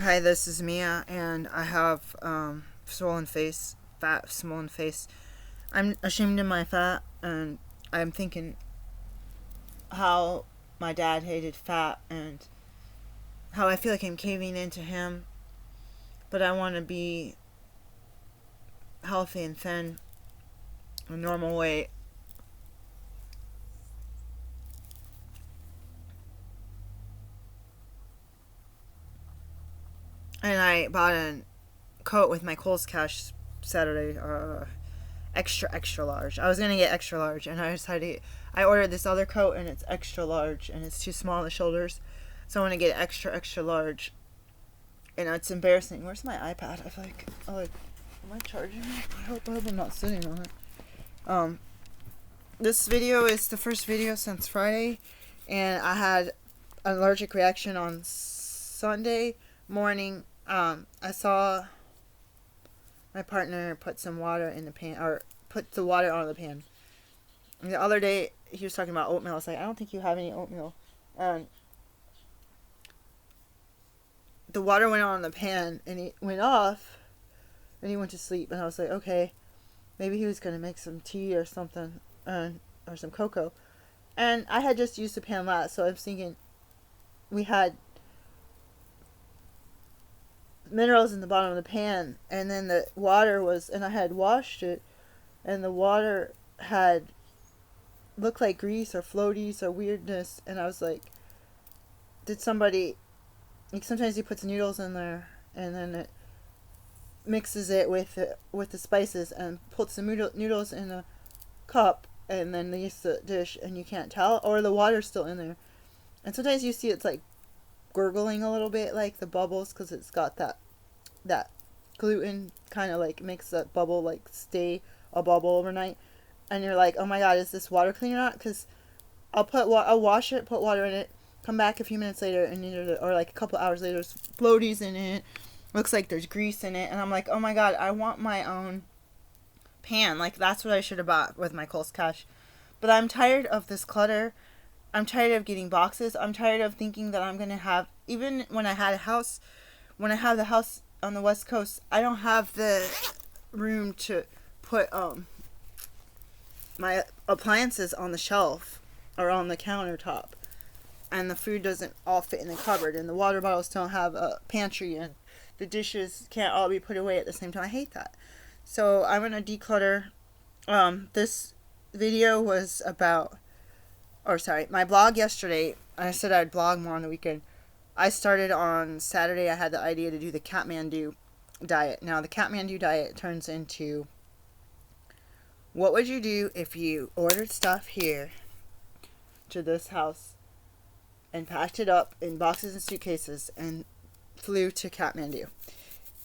Hi, this is Mia, and I have swollen face, fat, swollen face. I'm ashamed of my fat, and I'm thinking how my dad hated fat and how I feel like I'm caving into him, but I want to be healthy and thin, a normal weight. And I bought a coat with my Kohl's Cash Saturday, extra extra large. I was gonna get extra large, and I decided I ordered this other coat, and it's extra large, and it's too small on the shoulders, so I want to get extra extra large. And it's embarrassing. Where's my iPad? I feel like, am I charging it? I hope I'm not sitting on it. Um, this video is the first video since Friday, and I had an allergic reaction on Sunday morning. I saw my partner put some water in the pan, or put the water on the pan. And the other day, he was talking about oatmeal. I was like, I don't think you have any oatmeal. And the water went on the pan, and it went off, and he went to sleep. And I was like, okay, maybe he was gonna make some tea or something, or some cocoa. And I had just used the pan last, so I was thinking we had minerals in the bottom of the pan, and then the water was, and I had washed it, and the water had looked like grease or floaties or weirdness, and I was like, did somebody, like sometimes he puts noodles in there, and then it mixes it with the spices and puts the noodles in a cup, and then leaves the dish, and you can't tell, or the water's still in there. And sometimes you see it's like gurgling a little bit, like the bubbles, because it's got that gluten kind of like makes that bubble like stay a bubble overnight. And you're like, oh my god, is this water clean or not? Because I'll wash it, put water in it, come back a few minutes later, and or like a couple hours later, there's floaties in it. Looks like there's grease in it, and I'm like, oh my god, I want my own pan. Like that's what I should have bought with my Kohl's Cash. But I'm tired of this clutter. I'm tired of getting boxes. I'm tired of thinking that I'm gonna have, even when I had a house, when I have the house on the West Coast, I don't have the room to put my appliances on the shelf or on the countertop, and the food doesn't all fit in the cupboard, and the water bottles don't have a pantry, and the dishes can't all be put away at the same time. I hate that. So I'm gonna declutter. This video was about, or sorry, my blog yesterday. I said I'd blog more on the weekend. I started on Saturday. I had the idea to do the Kathmandu diet. Now the Kathmandu diet turns into, what would you do if you ordered stuff here to this house and packed it up in boxes and suitcases and flew to Kathmandu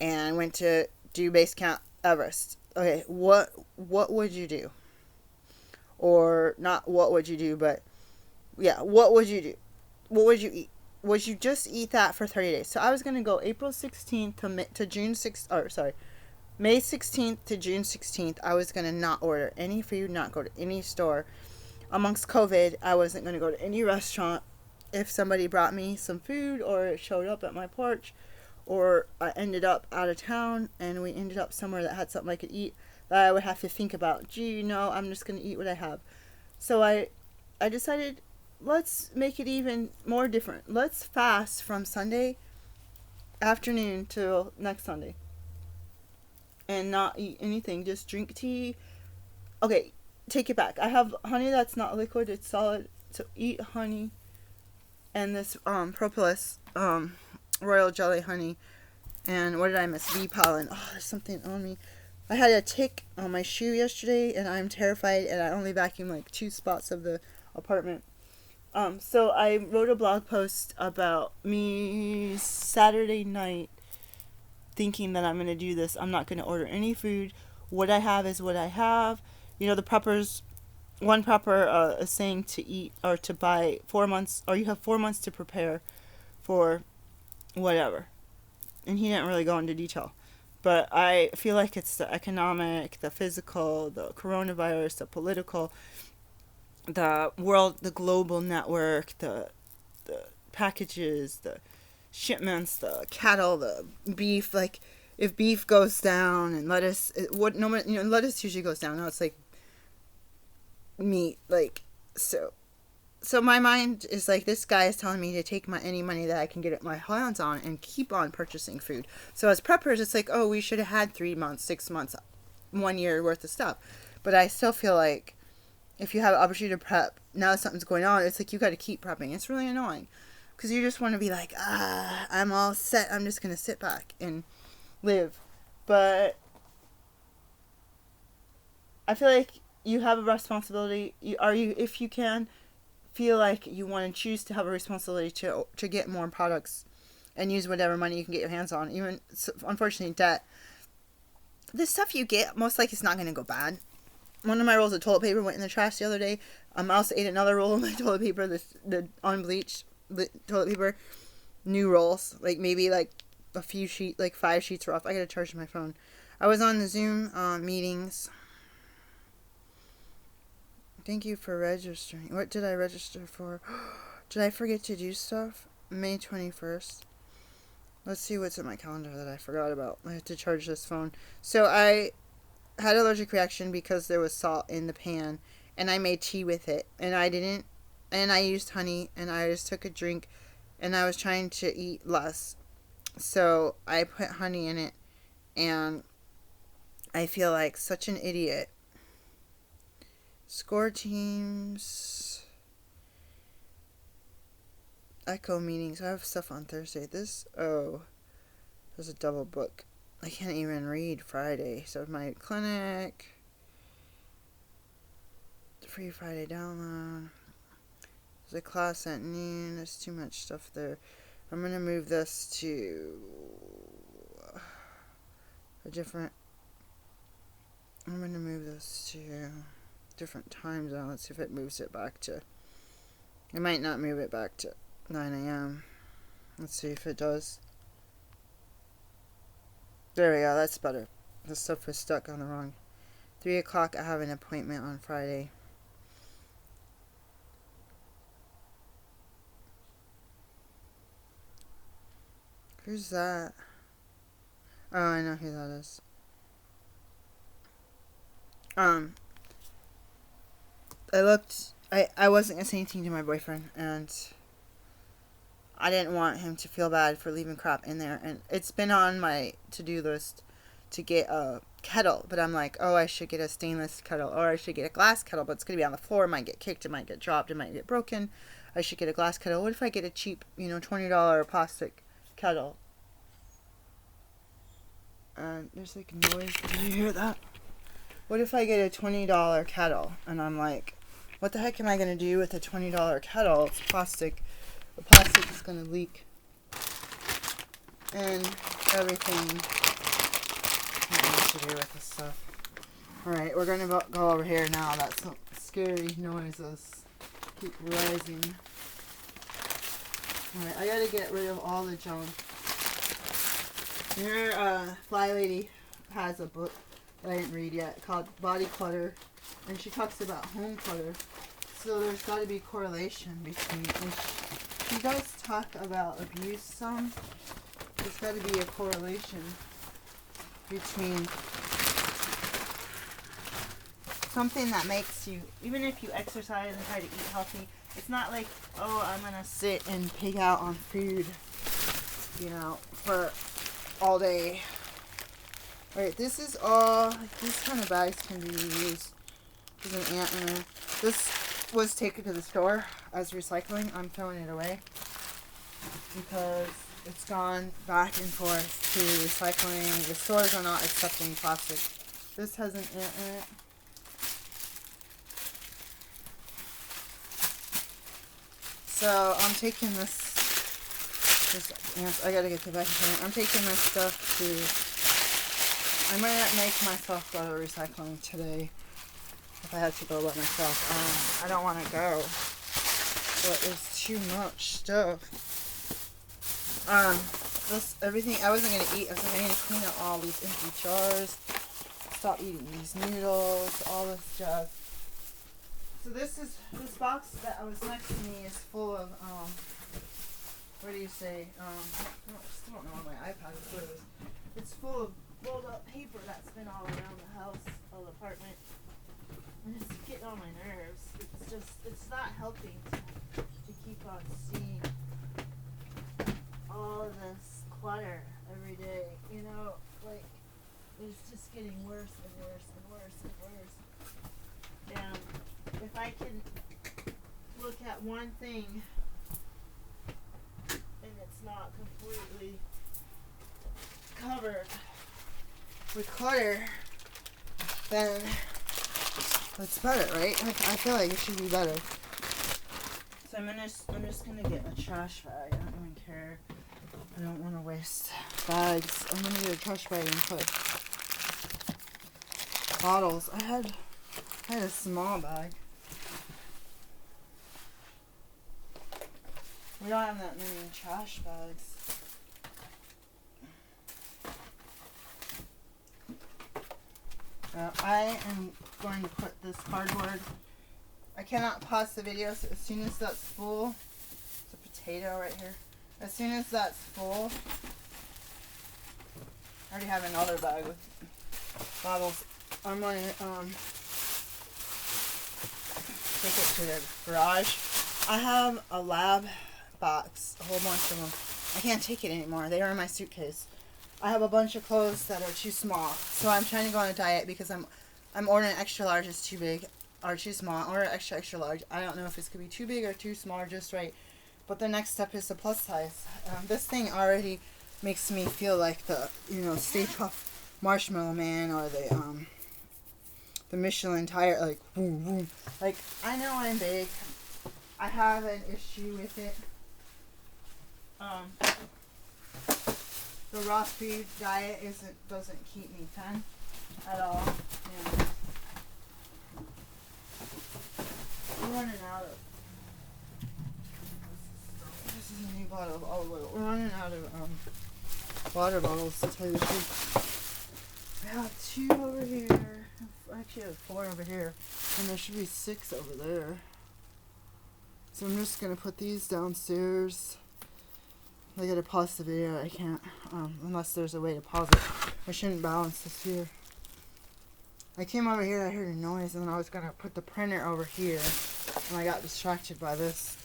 and went to do base camp Everest? Okay, what would you do? Or not what would you do, but yeah, what would you do? What would you eat? Would you just eat that for 30 days? So I was going to go April 16th to June 6th, or sorry, May 16th to June 16th. I was going to not order any food, not go to any store. Amongst COVID, I wasn't going to go to any restaurant. If somebody brought me some food or it showed up at my porch, or I ended up out of town and we ended up somewhere that had something I could eat, that I would have to think about, gee, no, I'm just going to eat what I have. So I decided, let's make it even more different. Let's fast from Sunday afternoon till next Sunday and not eat anything. Just drink tea. Okay, take it back. I have honey that's not liquid, it's solid. So eat honey and this propolis royal jelly honey. And what did I miss? Bee pollen. Oh, there's something on me. I had a tick on my shoe yesterday, and I'm terrified, and I only vacuumed like 2 spots of the apartment. So I wrote a blog post about me Saturday night thinking that I'm going to do this. I'm not going to order any food. What I have is what I have. You know, the preppers, one prepper is saying to eat or to buy 4 months, or you have 4 months to prepare for whatever. And he didn't really go into detail. But I feel like it's the economic, the physical, the coronavirus, the political, the world, the global network, the packages, the shipments, the cattle, the beef. Like, if beef goes down and lettuce, lettuce usually goes down. Now it's like meat, like, so my mind is like, this guy is telling me to take any money that I can get my hands on and keep on purchasing food. So as preppers, it's like, oh, we should have had 3 months, 6 months, 1 year worth of stuff. But I still feel like if you have an opportunity to prep, now something's going on, it's like you got to keep prepping. It's really annoying because you just want to be like, I'm all set. I'm just going to sit back and live. But I feel like you have a responsibility. If you can, feel like you want to choose to have a responsibility to get more products and use whatever money you can get your hands on. Even, unfortunately, debt. The stuff you get, most likely it's not going to go bad. One of my rolls of toilet paper went in the trash the other day. I also ate another roll of my toilet paper, the unbleached toilet paper. New rolls, like maybe like a few sheets, like 5 sheets were off. I got to charge my phone. I was on the Zoom meetings. Thank you for registering. What did I register for? Did I forget to do stuff? May 21st. Let's see what's in my calendar that I forgot about. I had to charge this phone. So I had an allergic reaction because there was salt in the pan, and I made tea with it, and I used honey, and I just took a drink, and I was trying to eat less. So I put honey in it, and I feel like such an idiot. Score teams. Echo meetings. I have stuff on Thursday. There's a double book. I can't even read Friday. So my clinic. Free Friday download. There's a class at noon. There's too much stuff there. I'm going to move this to a different time zone. Let's see if it moves it back to... It might not move it back to 9 a.m. Let's see if it does. There we go. That's better. The stuff was stuck on the wrong. 3 o'clock, I have an appointment on Friday. Who's that? Oh, I know who that is. I wasn't going to say anything to my boyfriend, and I didn't want him to feel bad for leaving crap in there, and it's been on my to-do list to get a kettle, but I'm like, oh, I should get a stainless kettle, or I should get a glass kettle, but it's going to be on the floor, it might get kicked, it might get dropped, it might get broken. I should get a glass kettle. What if I get a cheap, $20 plastic kettle? There's like noise. Did you hear that? What if I get a $20 kettle? And I'm like, what the heck am I going to do with a $20 kettle? It's plastic. The plastic is going to leak. And everything. I don't know what to do with this stuff. Alright, we're going to go over here now. That's some scary noises. Keep rising. Alright, I got to get rid of all the junk. Here, Fly Lady has a book that I didn't read yet called Body Clutter, and she talks about home clutter. So there's got to be correlation between. She does talk about abuse some. There's got to be a correlation between something that makes you, even if you exercise and try to eat healthy, it's not like, oh, I'm gonna sit and pig out on food, for all day. Alright, this is all, these kind of bags can be used. There's an ant in there. This was taken to the store as recycling. I'm throwing it away because it's gone back and forth to recycling. The stores are not accepting plastic. This has an ant in it. So I'm taking this ants, I gotta get the vacuum. I'm taking this stuff to, I might make myself go to recycling today if I had to go by myself. I don't want to go, but it's too much stuff. Everything I wasn't gonna eat. I was like, I need to clean up all these empty jars. Stop eating these noodles, all this jazz. So this box that was next to me is full of what do you say? I still don't know where my iPad is. What it is. It's full of rolled up paper that's been all around the house, or the apartment. And it's getting on my nerves. It's not helping to keep on seeing all of this clutter every day. You know, like, it's just getting worse and worse and worse and worse. And if I can look at one thing and it's not completely covered with clutter, then that's better, right? I feel like it should be better. So I'm just gonna get a trash bag. I don't even care. I don't want to waste bags. I'm gonna get a trash bag and put bottles. I had a small bag. We don't have that many trash bags. I am going to put this cardboard. I cannot pause the video, so as soon as that's full, it's a potato right here. As soon as that's full, I already have another bag with bottles. I'm going to take it to the garage. I have a lab box, a whole bunch of them. I can't take it anymore. They are in my suitcase. I have a bunch of clothes that are too small, so I'm trying to go on a diet because I'm ordering extra large. It's too big or too small, or extra large. I don't know if it's gonna be too big or too small or just right. But the next step is the plus size. This thing already makes me feel like the Stay Puft Marshmallow Man or the Michelin tire, like boom boom. Like, I know I'm big. I have an issue with it. The raw food diet doesn't keep me thin at all. And we're running out of. This is a new bottle of olive oil. We're running out of water bottles, to tell you the truth. I have 2 over here. Actually, I have 4 over here, and there should be 6 over there. So I'm just gonna put these downstairs. I gotta pause the video. I can't, unless there's a way to pause it. I shouldn't balance this here. I came over here, I heard a noise, and then I was gonna put the printer over here, and I got distracted by this.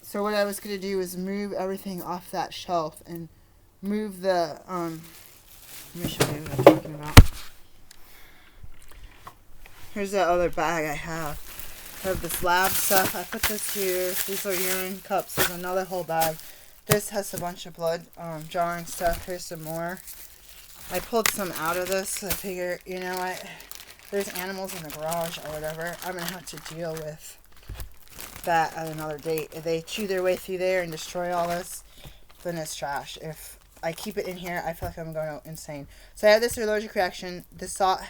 So what I was gonna do is move everything off that shelf and move the, let me show you what I'm talking about. Here's that other bag I have. I have this lab stuff. I put this here. These are urine cups. There's another whole bag. This has a bunch of blood drawing stuff. Here's some more. I pulled some out of this. So I figure, you know what? There's animals in the garage or whatever. I'm going to have to deal with that at another date. If they chew their way through there and destroy all this, then it's trash. If I keep it in here, I feel like I'm going insane. So I have this allergic reaction. This salt,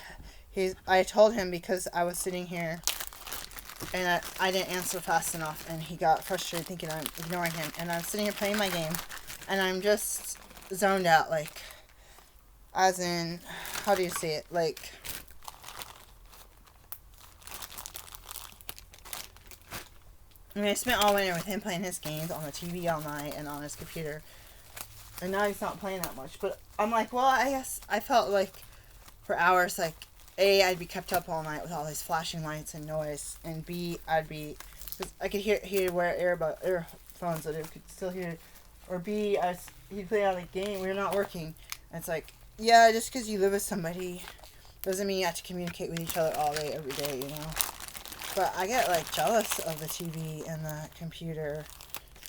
I told him because I was sitting here and I didn't answer fast enough, and he got frustrated thinking I'm ignoring him. And I'm sitting here playing my game, and I'm just zoned out, like, as in, how do you say it? Like, I mean, I spent all winter with him playing his games on the TV all night and on his computer, and now he's not playing that much. But I'm like, well, I guess I felt like for hours, like, A, I'd be kept up all night with all these flashing lights and noise, and B, I could hear wear earphones that I could still hear, or B, he'd play on the game, we were not working, and it's like, yeah, just because you live with somebody doesn't mean you have to communicate with each other all day, every day, you know. But I get, like, jealous of the TV and the computer,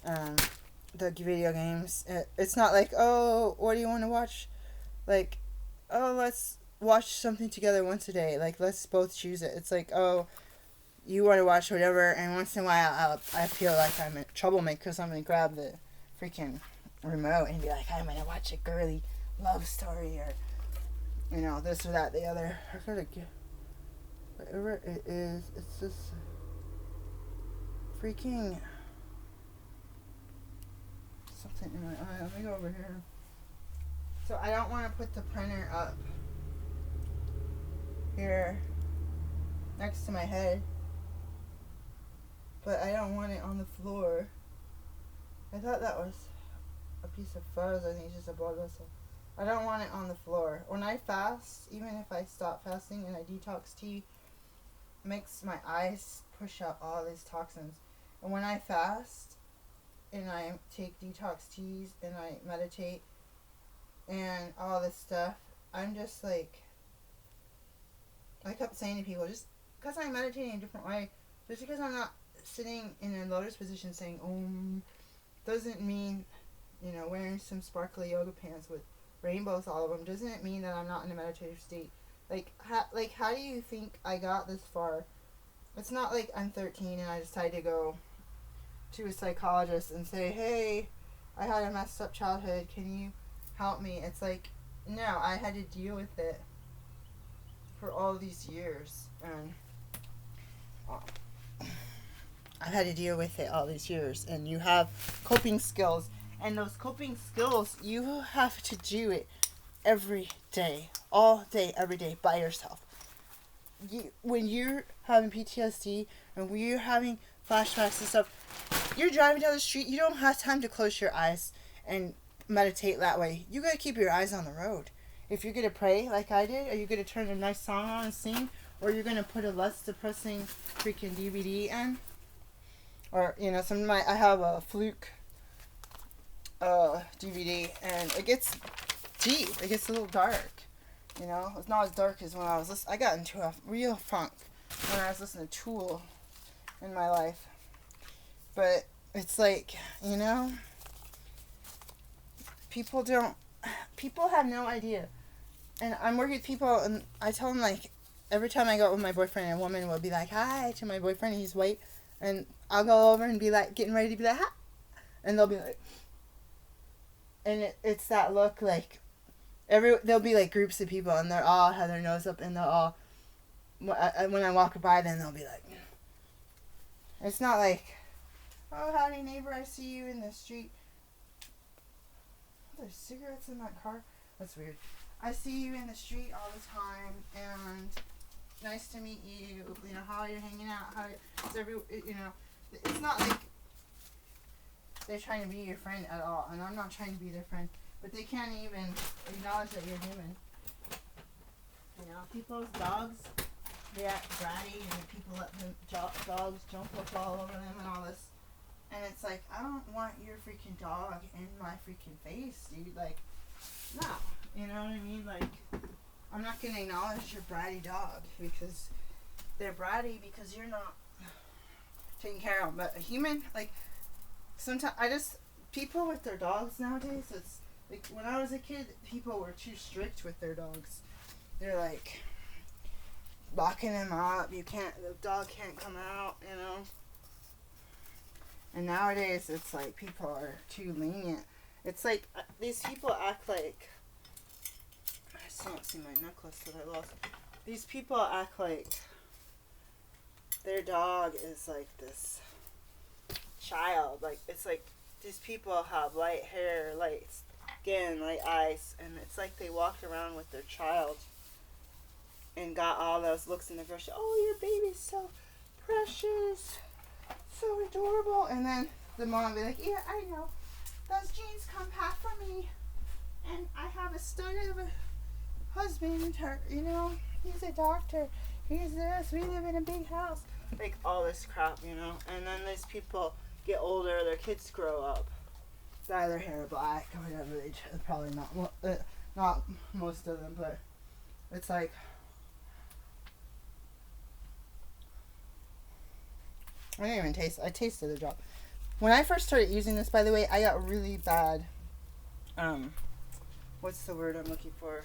the video games. It's not like, oh, what do you want to watch? Like, oh, let's watch something together once a day. Like, let's both choose it. It's like, oh, you want to watch whatever, and once in a while I feel like I'm a troublemaker because I'm going to grab the freaking remote and be like, I'm going to watch a girly love story or, you know, this or that, the other. I gotta get, whatever it is, it's just freaking something in my eye. Let me go over here. So I don't want to put the printer up here next to my head, but I don't want it on the floor. I thought that was a piece of fuzz. I think it's just a blood vessel. I don't want it on the floor. When I fast, even if I stop fasting and I detox tea, makes my eyes push out all these toxins. And when I fast and I take detox teas and I meditate and all this stuff, I'm just like, I kept saying to people, just because I'm meditating in a different way, just because I'm not sitting in a lotus position saying doesn't mean, wearing some sparkly yoga pants with rainbows all of them, doesn't it mean that I'm not in a meditative state? How do you think I got this far? It's not like I'm 13 and I decided to go to a psychologist and say, hey, I had a messed up childhood, can you help me? It's like, no, I had to deal with it for all these years, and I've had to deal with it all these years, and you have coping skills, and those coping skills, you have to do it every day, all day, every day, by yourself. When you're having PTSD, and when you're having flashbacks and stuff, you're driving down the street, you don't have time to close your eyes and meditate that way. You gotta keep your eyes on the road. If you're gonna pray like I did, are you gonna turn a nice song on and sing, or you're gonna put a less depressing freaking DVD in? Or, I have a Fluke DVD, and it gets deep. It gets a little dark. It's not as dark as when I was listening. I got into a real funk when I was listening to Tool in my life. But it's like, people have no idea. And I'm working with people, and I tell them, like, every time I go out with my boyfriend, a woman will be like, hi, to my boyfriend, he's white, and I'll go over and be like, getting ready to be like, hi, and they'll be like, and it's that look, like, there'll be, like, groups of people, and they'll all have their nose up, and they'll all, when I walk by, then they'll be like, it's not like, oh, howdy, neighbor, I see you in the street. Oh, there's cigarettes in that car? That's weird. I see you in the street all the time, and nice to meet you. How you're hanging out. It's not like they're trying to be your friend at all, and I'm not trying to be their friend, but they can't even acknowledge that you're human. People's dogs, they act bratty, and people let them dogs jump up all over them and all this. And it's like, I don't want your freaking dog in my freaking face, dude. Like, no. You know what I mean? Like, I'm not going to acknowledge your bratty dog because they're bratty because you're not taking care of them. But a human, like, sometimes, people with their dogs nowadays, it's, like, when I was a kid, people were too strict with their dogs. They're, like, locking them up. The dog can't come out, And nowadays, it's like, people are too lenient. It's like, these people act like, I still don't see my necklace that I lost. These people act like their dog is like this child. Like, it's like, these people have light hair, light skin, light eyes, and it's like they walked around with their child and got all those looks in the grocery. Oh, your baby's so precious, so adorable. And then the mom will be like, yeah, I know. Those genes come half from me. And I have a stud of a husband, he's a doctor. He's this. We live in a big house. Like, all this crap, And then these people get older, their kids grow up, dye their hair black or whatever. Probably not most of them, but it's like, I didn't even taste it. I tasted the drop. When I first started using this, by the way, I got really bad, what's the word I'm looking for?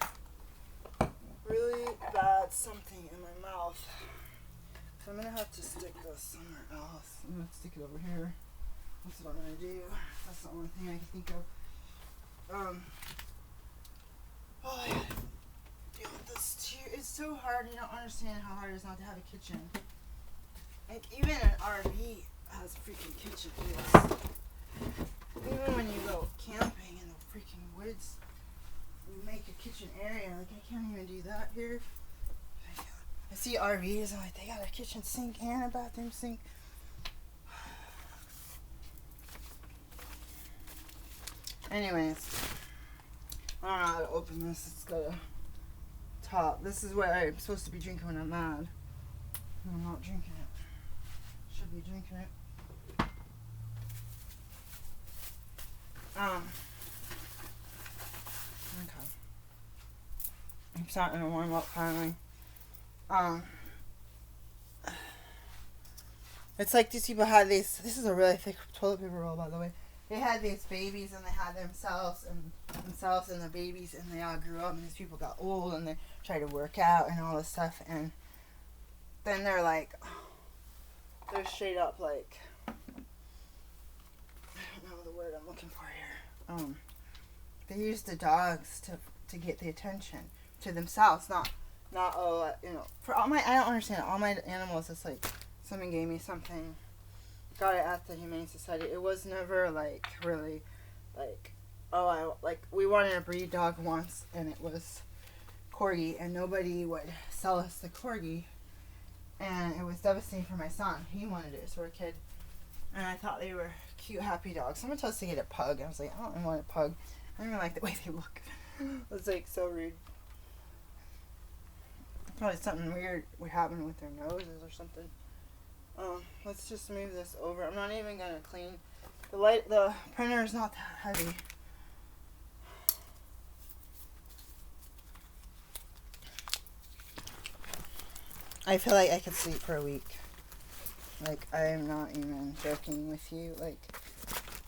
Really bad something in my mouth. So I'm going to have to stick this somewhere else. I'm going to stick it over here. That's what I'm going to do. That's the only thing I can think of. I gotta deal with this too. It's so hard. You don't understand how hard it is not to have a kitchen. Like, even an RV has a freaking kitchen. Even when you go camping in the freaking woods, you make a kitchen area. Like, I can't even do that here. I see RVs and like, they got a kitchen sink and a bathroom sink. Anyways, I don't know how to open this. It's got a top. This is what I'm supposed to be drinking when I'm mad. I'm not drinking it. Should be drinking it. Okay. I'm starting to warm up finally. It's like these people had these. This is a really thick toilet paper roll, by the way. They had these babies and they had themselves and the babies, and they all grew up, and these people got old and they tried to work out and all this stuff, and then they're like, they're straight up like, I don't know the word I'm looking for here. They use the dogs to get the attention to themselves, not for all my, I don't understand, all my animals, it's like someone gave me something, got it at the Humane Society. It was never like really like, we wanted a breed dog once, and it was Corgi, and nobody would sell us the Corgi, and it was devastating for my son. He wanted it, so we're a kid, and I thought they were cute, happy dogs. Someone told us to get a pug. I was like, I don't want a pug. I don't even like the way they look. It was like so rude. Probably something weird would happen with their noses or something. Let's just move this over. I'm not even gonna clean the printer is not that heavy. I feel like I could sleep for a week. Like, I am not even joking with you. Like,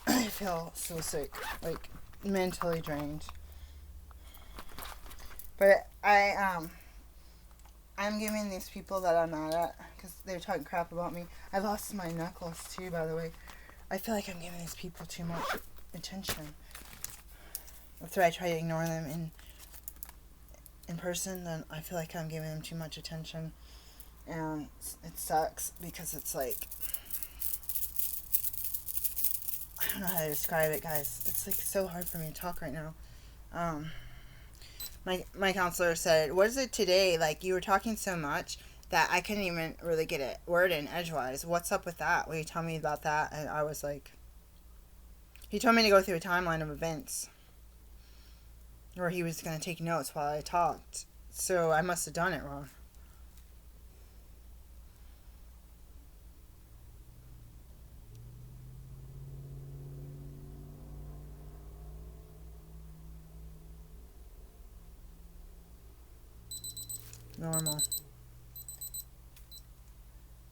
I feel so sick. Like, mentally drained. But I'm giving these people that I'm mad at, because they're talking crap about me. I lost my necklace too, by the way. I feel like I'm giving these people too much attention. After I try to ignore them in person, then I feel like I'm giving them too much attention. And it sucks, because it's like, I don't know how to describe it, guys. It's like so hard for me to talk right now. My counselor said, what is it today? Like, you were talking so much that I couldn't even really get a word in edgewise. What's up with that? Will you tell me about that? And I was like, he told me to go through a timeline of events where he was going to take notes while I talked. So I must have done it wrong. Normal.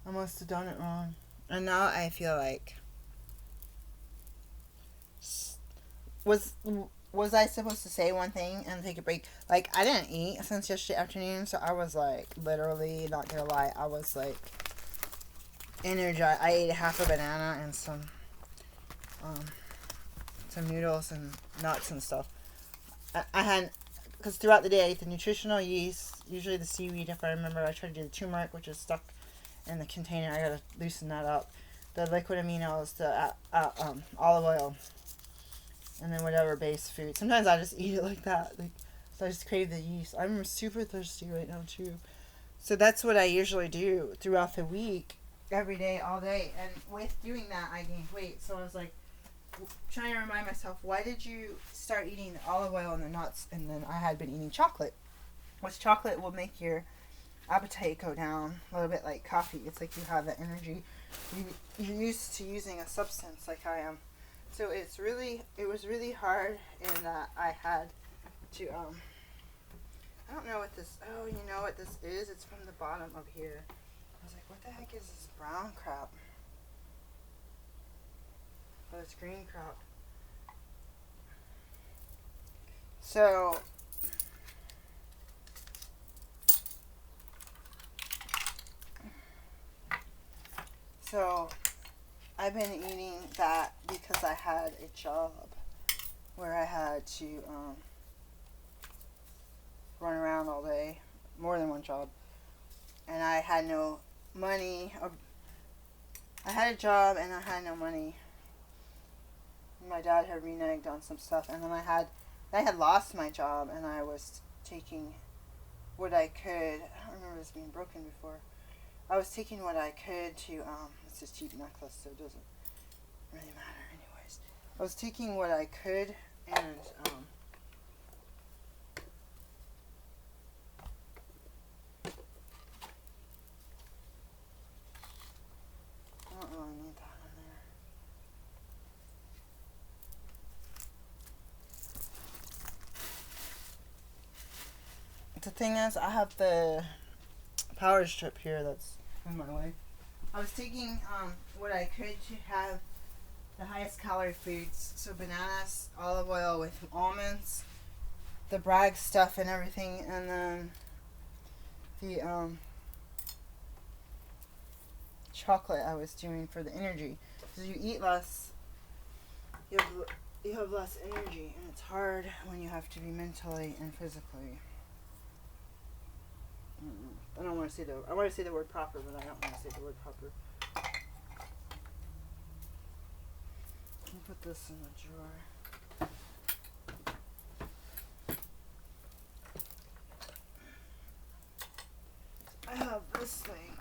I must have done it wrong. And now I feel like, was I supposed to say one thing and take a break? Like, I didn't eat since yesterday afternoon, so I was like, literally, not gonna lie, I was like energized. I ate half a banana and some noodles and nuts and stuff. I had, because throughout the day I ate the nutritional yeast, usually the seaweed, if I remember. I tried to do the turmeric, which is stuck in the container. I gotta loosen that up. The liquid aminos, the olive oil, and then whatever base food. Sometimes I just eat it like that. Like, so I just crave the yeast. I'm super thirsty right now too. So that's what I usually do throughout the week, every day, all day. And with doing that, I gained weight. So I was like, trying to remind myself, why did you start eating the olive oil and the nuts? And then I had been eating chocolate, which chocolate will make your appetite go down a little bit, like coffee. It's like you have the energy. You're used to using a substance like I am. So it was really hard in that I had to, I don't know what this, oh, you know what this is? It's from the bottom of here. I was like, what the heck is this brown crap? Oh, it's green crap. So I've been eating that because I had a job where I had to run around all day, more than one job, and I had no money. I had a job and I had no money. My dad had reneged on some stuff, and then I had lost my job, and I was taking what I could. I don't remember this being broken before. I was taking what I could to, it's a cheap necklace, so it doesn't really matter anyways. I was taking what I could And I don't really need that in there. The thing is, I have the power strip here that's in my way. I was taking what I could to have the highest calorie foods. So bananas, olive oil with almonds, the Bragg stuff and everything, and then the chocolate I was doing for the energy. Because you eat less, you have less energy, and it's hard when you have to be mentally and physically. I don't want to say I want to say the word proper, but I don't want to say the word proper. Let me put this in the drawer. I have this thing.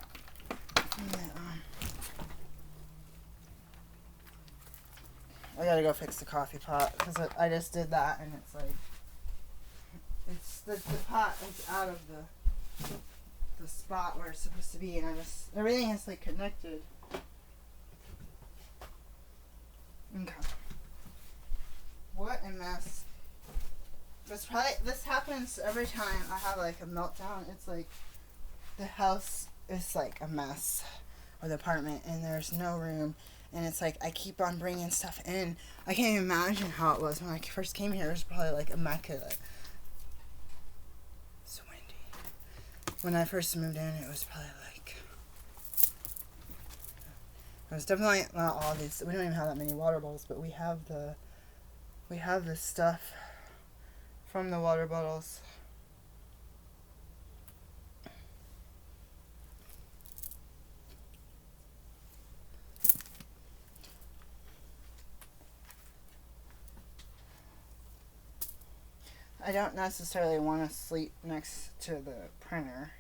I gotta go fix the coffee pot because I just did that, and it's like the pot is out of the spot where it's supposed to be, and everything is like connected. Okay. What a mess. This happens every time I have like a meltdown. It's like the house is like a mess, or the apartment, and there's no room, and it's like I keep on bringing stuff in. I can't even imagine how it was when I first came here. It was probably like immaculate. It's windy. When I first moved in, it was probably like, it was definitely not all these. We don't even have that many water bottles, but we have the stuff from the water bottles. I don't necessarily want to sleep next to the printer,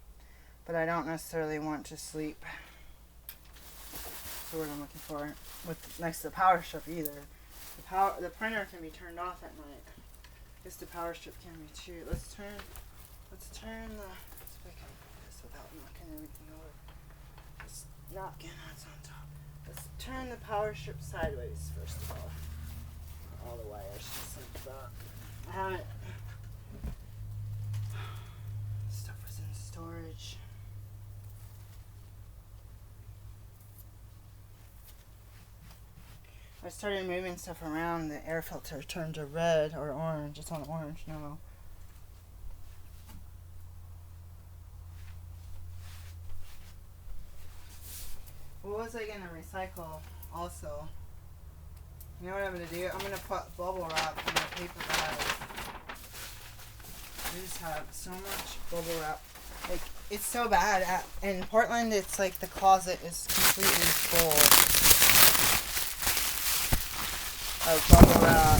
but I don't necessarily want to sleep, that's the word I'm looking for, with next to the power strip either. The printer can be turned off at night. I guess the power strip can be too. Let's turn the, let's see if I can do this without knocking everything over. This napkin that's on top. Let's turn the power strip sideways first of all the wires, just like that. I haven't. Stuff was in storage. I started moving stuff around. The air filter turned to red or orange. It's on orange now. What was I gonna recycle also? You know what I'm gonna do? I'm gonna put bubble wrap in a paper bag. We just have so much bubble wrap. Like, it's so bad. In Portland, it's like the closet is completely full of bubble wrap.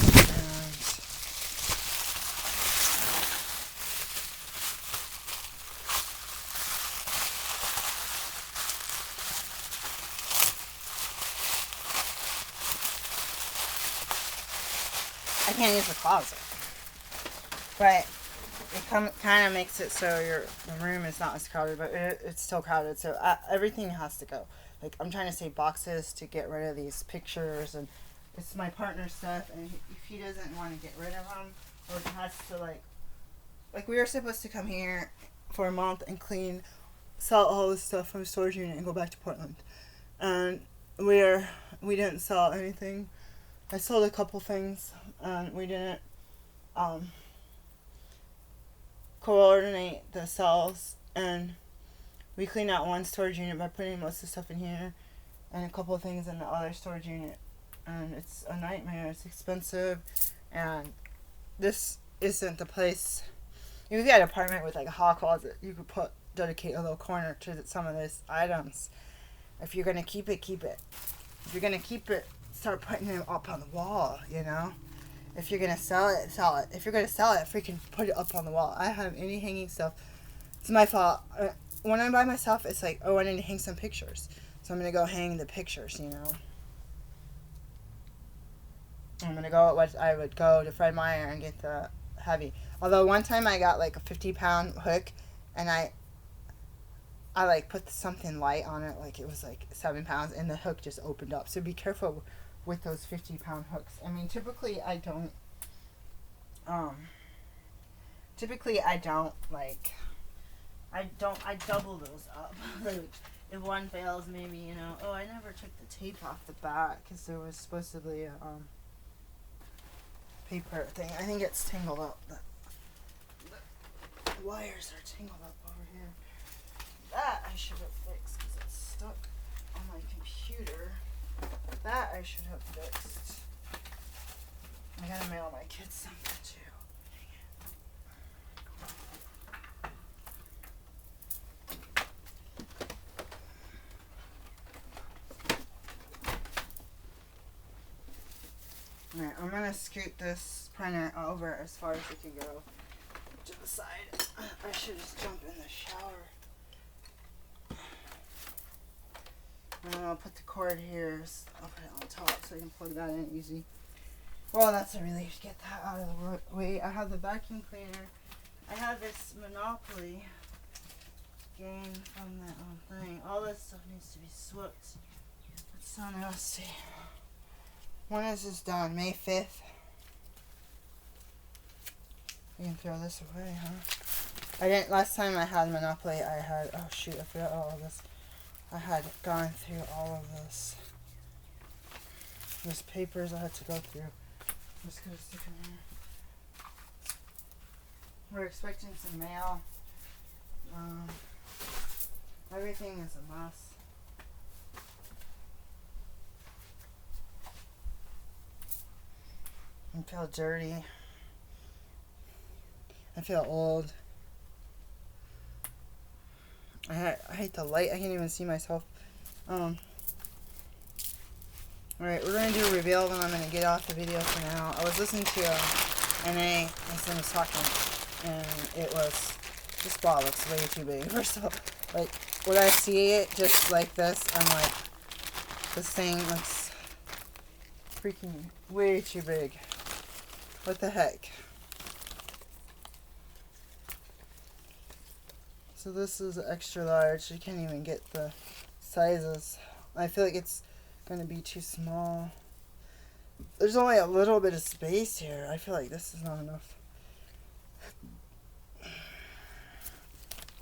I can't use the closet. But it kind of makes it so the room is not as crowded, but it's still crowded. So everything has to go. Like, I'm trying to save boxes to get rid of these pictures, and it's my partner's stuff. And if he doesn't want to get rid of them, or he has to like we were supposed to come here for a month and sell all this stuff from the storage unit and go back to Portland, and we didn't sell anything. I sold a couple things, and we didn't coordinate the cells, and we cleaned out one storage unit by putting most of the stuff in here and a couple of things in the other storage unit, and it's a nightmare. It's expensive, and this isn't the place. If you had an apartment with like a hall closet, you could dedicate a little corner to some of these items. If you're gonna keep it, keep it. If you're gonna keep it, start putting them up on the wall, you know? If you're gonna sell it, sell it. If you're gonna sell it, freaking put it up on the wall. I have any hanging stuff. It's my fault. When I'm by myself, it's like, oh, I need to hang some pictures. So I'm gonna go hang the pictures, you know? I would go to Fred Meyer and get the heavy. Although one time I got like a 50-pound hook, and I like put something light on it, like it was like 7 pounds, and the hook just opened up. So be careful with those 50-pound hooks. I mean, typically I don't like, I double those up. Like, if one fails, maybe, you know, oh, I never took the tape off the back because there was supposedly a paper thing. I think it's tangled up. The wires are tangled up over here. That I should have fixed because it's stuck on my computer. That I should have fixed. I gotta mail my kids something too. Alright, I'm gonna scoot this printer over as far as it can go to the side. I should just jump in the shower. And then I'll put the cord here. I'll put it on top so I can plug that in easy. Well, that's a relief to get that out of the way. I have the vacuum cleaner. I have this Monopoly game from that thing. All this stuff needs to be swept. It's so nasty. When is this done? May 5th? You can throw this away, huh? Last time I had Monopoly, oh shoot, I forgot all of this. I had gone through all of this. There's papers I had to go through. I'm just gonna stick in here. We're expecting some mail. Everything is a mess. I feel dirty. I feel old. I hate the light. I can't even see myself. Alright, we're going to do a reveal, and I'm going to get off the video for now. I was listening to NA, and someone was talking, and it was, this ball looks way too big. First of all, like, when I see it just like this, I'm like, this thing looks freaking way too big. What the heck? So this is extra large. You can't even get the sizes. I feel like it's going to be too small. There's only a little bit of space here. I feel like this is not enough.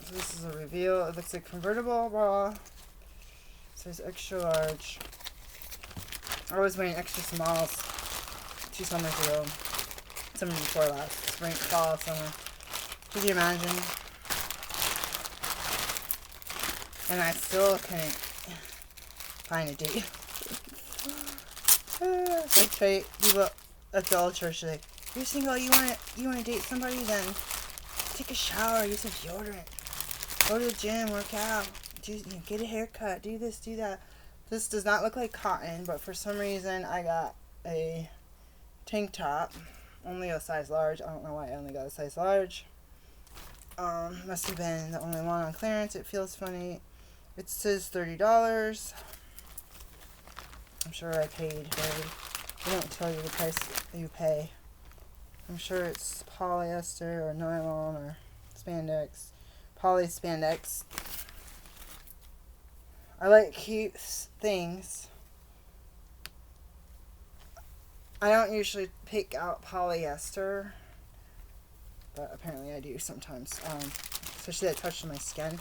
So this is a reveal. It looks like convertible bra. So it's extra large. I was wearing extra smalls 2 summers ago. Summer before last. Spring, fall, summer. Could you imagine? And I still couldn't find a date. Like, people at the old church are like, you're single, you wanna date somebody, then take a shower, use some deodorant, go to the gym, work out, get a haircut, do this, do that. This does not look like cotton, but for some reason I got a tank top, only a size large. I don't know why I only got a size large. Must have been the only one on clearance. It feels funny. It says $30. I'm sure I paid very. They don't tell you the price you pay. I'm sure it's polyester or nylon or spandex. Poly spandex. I like cute things. I don't usually pick out polyester, but apparently I do sometimes. Especially that touches my skin.